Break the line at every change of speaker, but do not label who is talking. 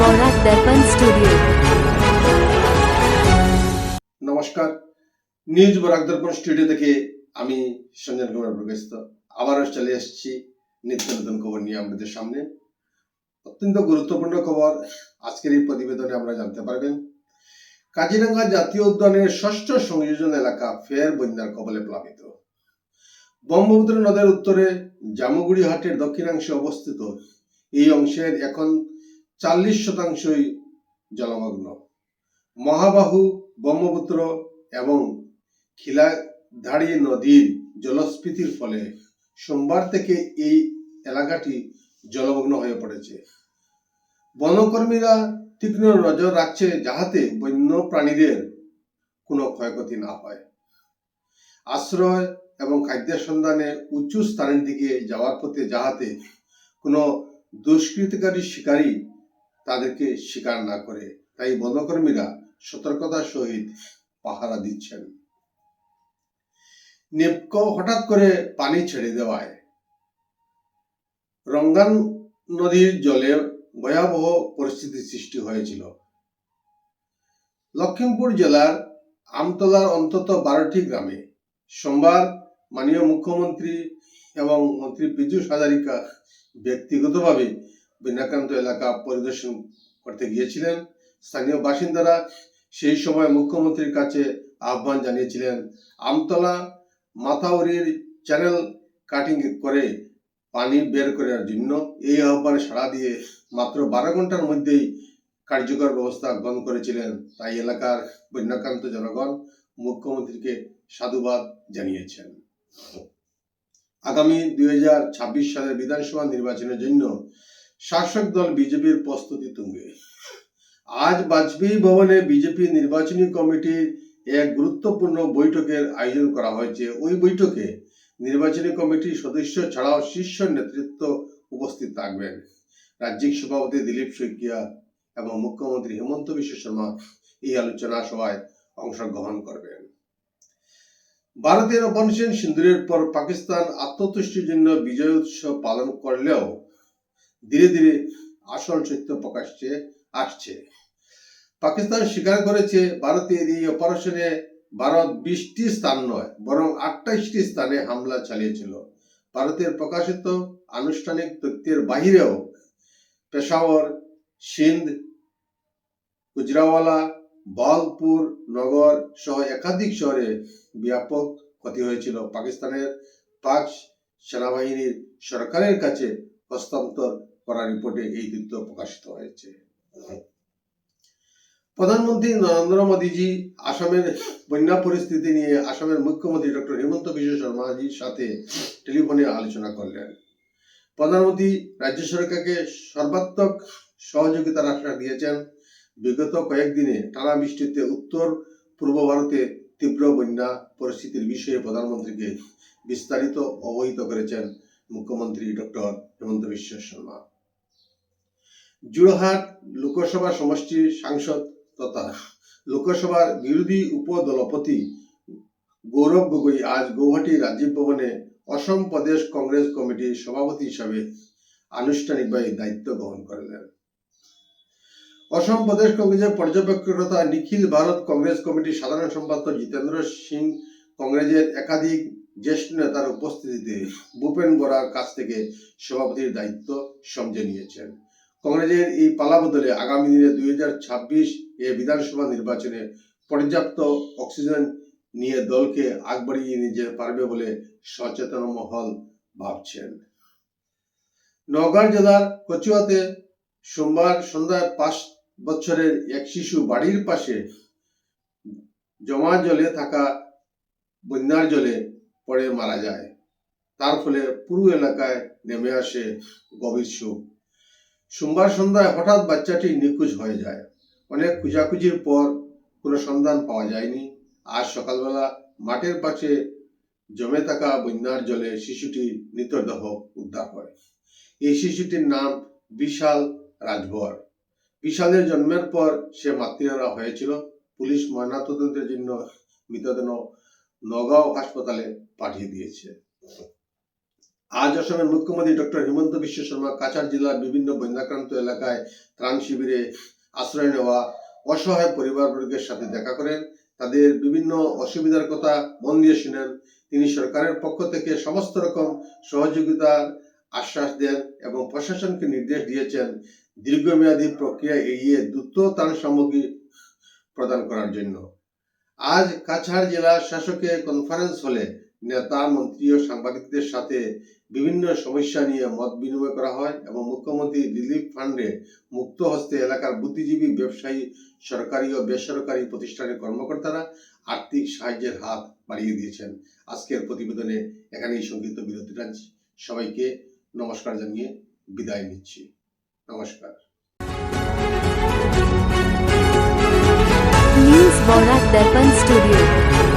বরাক দর্পণ studio.
নমস্কার, news Barak দর্পণ studio থেকে আমি সঞ্জন কুমার প্রকাশিত আবারও চলে এসেছি নিত্য নতুন খবর নিয়ে আপনাদের সামনে। অত্যন্ত গুরুত্বপূর্ণ খবর আজকের এই প্রতিবেদনে আমরা জানতে পারবেন। কাজিরাঙ্গা জাতীয় উদ্যানের ষষ্ঠ সংযোজন এলাকা ফের বন্যার কবলে প্লাবিত। ব্রহ্মপুত্র নদের উত্তরে জামুগুড়ি হাটের দক্ষিণাংশে অবস্থিত এই অংশের এখন 40% জলমগ্ন। মহাবাহু ব্রহ্মপুত্র এবং খিলাধারী নদীর জলস্ফীতির ফলে সোমবার থেকে এই এলাকাটি জলমগ্ন হয়ে পড়েছে। বনকর্মীরা তীক্ষ্ণ নজর রাখছে যাহাতে বন্য প্রাণীদের কোনো ক্ষয়ক্ষতি না হয়। আশ্রয় এবং খাদ্যের সন্ধানে উঁচু স্থানের দিকে যাওয়ার পথে যাহাতে কোনো দুষ্কৃতিকারী শিকারী তাদেরকে শিকার না করে, তাই বনকর্মীরা সতর্কতার সহিত পাহারা দিচ্ছেন। নেপকো হঠাৎ করে পানি ছেড়ে দেওয়ায় রঙ্গান নদীর জলে ভয়াবহ পরিস্থিতির সৃষ্টি হয়েছিল। লখিমপুর জেলার আমতলার অন্তত 12টি গ্রামে সোমবার মাননীয় মুখ্যমন্ত্রী এবং মন্ত্রী পীযূষ হাজারিকা ব্যক্তিগতভাবে বন্যাক্রান্ত এলাকা পরিদর্শন করতে গিয়েছিলেন। স্থানীয় বাসিন্দারা সেই সময় মুখ্যমন্ত্রীর কাছে আহ্বান জানিয়েছিলেন আমতলা মাথাউরির চ্যানেল কাটিং করে পানি বের করার জন্য। এই আহ্বানে সাড়া দিয়ে মাত্র 12 ঘন্টার মধ্যেই কার্যকর ব্যবস্থা গ্রহণ করেছিলেন। তাই এলাকার বন্যাক্রান্ত জনগণ মুখ্যমন্ত্রীকে সাধুবাদ জানিয়েছেন। আগামী 2026 সালের বিধানসভা নির্বাচনের জন্য শাসক দল বিজেপির প্রস্তুতি তুঙ্গে। আজ বাজপেয়ী ভবনে বিজেপি নির্বাচনী কমিটির এক গুরুত্বপূর্ণ বৈঠকের আয়োজন করা হয়েছে। ওই বৈঠকে নির্বাচনী কমিটির সদস্য ছাড়াও শীর্ষ নেতৃত্ব উপস্থিত থাকবেন। রাজ্যিক সভাপতি দিলীপ শইকিয়া এবং মুখ্যমন্ত্রী হেমন্ত বিশ্ব শর্মা এই আলোচনা সভায় অংশগ্রহণ করবেন। ভারতের অপারেশন সিন্দুরের পর পাকিস্তান আত্মতুষ্টির জন্য বিজয় উৎসব পালন করলেও ধীরে ধীরে আসল সত্য প্রকাশ্যে আসছে। পাকিস্তান স্বীকার করেছে ভারতের এই অপারেশনে ভারত 20টি স্থান নয় বরং 28টি স্থানে হামলা চালিয়েছিল। ভারতের প্রকাশিত আনুষ্ঠানিক তথ্যের বাহিরেও পেশাওয়ার, সিন্ধ, গুজরাওয়ালা, বালপুর নগর সহ একাধিক শহরে ব্যাপক ক্ষতি হয়েছিল। পাকিস্তানের পাক সেনাবাহিনীর সরকারের কাছে হস্তান্তর করা রিপোর্টে এই তথ্য প্রকাশিত হয়েছে। প্রধানমন্ত্রী নরেন্দ্র মোদীজি আসামের বন্যা পরিস্থিতি নিয়ে আসামের মুখ্যমন্ত্রী ডক্টর হেমন্ত বিশ্ব শর্মাজির সাথে টেলিফোনে আলোচনা করলেন। প্রধানমন্ত্রী রাজ্য সরকারকে সর্বাত্মক সহযোগিতার আশ্বাস দিয়েছেন। বিগত কয়েকদিনে টানা বৃষ্টিতে উত্তর পূর্ব ভারতে তীব্র বন্যা পরিস্থিতির বিষয়ে প্রধানমন্ত্রীকে বিস্তারিত অবহিত করেছেন মুখ্যমন্ত্রী ডক্টর হেমন্ত বিশ্ব শর্মা। যোরহাট লোকসভা সমষ্টির সাংসদ তথা লোকসভার বিরোধী উপদলপতি গৌরব গগৈ আজ গৌহাটি রাজীব ভবনে অসম প্রদেশ কংগ্রেস কমিটির সভাপতি হিসাবে আনুষ্ঠানিকভাবে দায়িত্ব গ্রহণ করলেন। অসম প্রদেশ কংগ্রেসের পর্যবেক্ষক তথা নিখিল ভারত কংগ্রেস কমিটির সাধারণ সম্পাদক জিতেন্দ্র সিং কংগ্রেসের একাধিক জ্যেষ্ঠ নেতার উপস্থিতিতে ভূপেন বরার কাছ থেকে সভাপতির দায়িত্ব সমঝে নিয়েছেন। কংগ্রেসের এই পালাবদলে আগামী দিনে 2026 বিধানসভা নির্বাচনে পর্যাপ্ত অক্সিজেন নিয়ে দলকে আগবাড়িয়ে নিয়ে যেতে পারবে বলে সচেতন মহল ভাবছেন। নওগাঁ জেলার কচুয়াতে সোমবার সন্ধ্যায় 5 বছরের এক শিশু বাড়ির পাশে জমা জলে থাকা বন্যার জলে পড়ে মারা যায়। তার ফলে পুরো এলাকায় নেমে আসে গভীর শোক। সোমবার সন্ধ্যায় হঠাৎ বাচ্চাটি নিখোঁজ হয়ে যায়। অনেক খোঁজাখুঁজির পর কোনো সন্ধান পাওয়া যায়নি। আজ সকালবেলা মাঠের পাশে জমে থাকা বন্যার জলে শিশুটির মৃতদেহ উদ্ধার হয়। এই শিশুটির নাম বিশাল রাজভর। বিশালের জন্মের পর সে মাতৃহারা হয়েছিল। পুলিশ ময়নাতদন্তের জন্য মৃতদেহ নগাঁও হাসপাতালে পাঠিয়ে দিয়েছে। আজ অসমের মুখ্যমন্ত্রী ডক্টর হিমন্ত বিশ্ব শর্মা কাছাড় জেলার বিভিন্ন বন্যাক্রান্ত এলাকায় ত্রাণ শিবিরে আশ্রয় নেওয়া অসহায় পরিবারবর্গের সাথে দেখা করেন, তাদের বিভিন্ন অসুবিধার কথা মন দিয়ে শুনেন। তিনি সরকারের পক্ষ থেকে সমস্ত রকম সহযোগিতার আশ্বাস দেন এবং প্রশাসনকে নির্দেশ দিয়েছেন দীর্ঘমেয়াদী প্রক্রিয়া এড়িয়ে দ্রুত ত্রাণ সামগ্রী প্রদান করার জন্য। আজ কাছাড় জেলা শাসকের কনফারেন্স হলে নেতা, মন্ত্রী ও সাংবাদিকদের সাথে বিভিন্ন সমস্যা নিয়ে মত বিনিময় করা হয় এবং মুখ্যমন্ত্রী রিলিফ ফান্ডে মুক্ত হস্তে এলাকার বুদ্ধিজীবী, ব্যবসায়ী, সরকারি ও বেসরকারি প্রতিষ্ঠানের কর্মকর্তারা আর্থিক সাহায্যের হাত বাড়িয়ে দিয়েছেন। আজকের প্রতিবেদনে এখানেই সংক্ষিপ্ত বিরতি টানছি। সবাইকে নমস্কার জানিয়ে বিদায় নিচ্ছি। নমস্কার।
न्यूज़ बोरा दर्पण स्टूडियो।